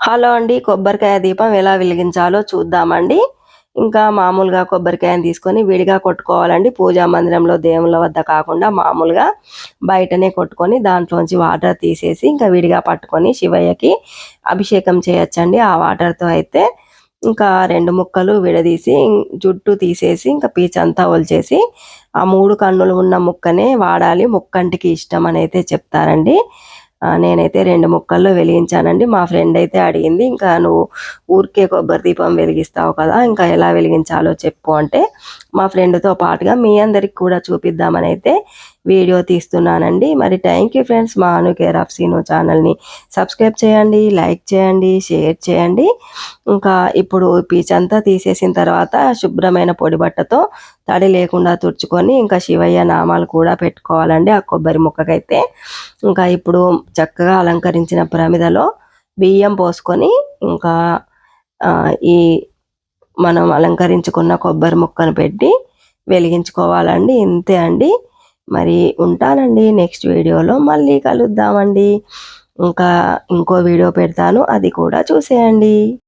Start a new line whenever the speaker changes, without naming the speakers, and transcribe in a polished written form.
Hello అండి, కొబ్బరికాయ దీపం ఎలా వెలిగించాలో చూద్దామండి. ఇంకా మామూలుగా కొబ్బరికాయని తీసుకొని విడిగా కొట్టుకోవాలండి. పూజా మందిరంలో దేవుళ్ళ వద్ద కాకుండా మామూలుగా బయటనే కొట్టుకొని దాంట్లోంచి వాటర్ తీసేసి ఇంకా విడిగా పట్టుకొని శివయ్యకి అభిషేకం చేయొచ్చండి. ఆ వాటర్తో అయితే ఇంకా 2 ముక్కలు విడదీసి జుట్టు తీసేసి ఇంకా పీచంతా ఒలిచేసి ఆ 3 కన్నులు ఉన్న ముక్కనే వాడాలి. ముక్కంటికి ఇష్టం అని అయితే చెప్తారండి. నేనైతే 2 ముక్కల్లో వెలిగించానండి. మా ఫ్రెండ్ అయితే అడిగింది, ఇంకా నువ్వు ఊరికే కొబ్బరి దీపం వెలిగిస్తావు కదా, ఇంకా ఎలా వెలిగించాలో చెప్పు అంటే మా ఫ్రెండ్తో పాటుగా మీ అందరికి కూడా చూపిద్దామని అయితే వీడియో తీస్తున్నానండి. మరి థ్యాంక్ యూ ఫ్రెండ్స్. మా అను కేర్ ఆఫ్ సీను ఛానల్ని సబ్స్క్రైబ్ చేయండి, లైక్ చేయండి, షేర్ చేయండి. ఇంకా ఇప్పుడు పీచంతా తీసేసిన తర్వాత శుభ్రమైన పొడి బట్టతో తడి లేకుండా తుడుచుకొని ఇంకా శివయ్య నామాలు కూడా పెట్టుకోవాలండి ఆ కొబ్బరి ముక్కకైతే. ఇంకా ఇప్పుడు చక్కగా అలంకరించిన ప్రమిదలో బియ్యం పోసుకొని ఇంకా ఈ మనం అలంకరించుకున్న కొబ్బరి ముక్కను పెట్టి వెలిగించుకోవాలండి. ఇంతే అండి. మరి ఉంటానండి, నెక్స్ట్ వీడియోలో మళ్ళీ కలుద్దామండి. ఇంకా ఇంకో వీడియో పెడతాను, అది కూడా చూసేయండి.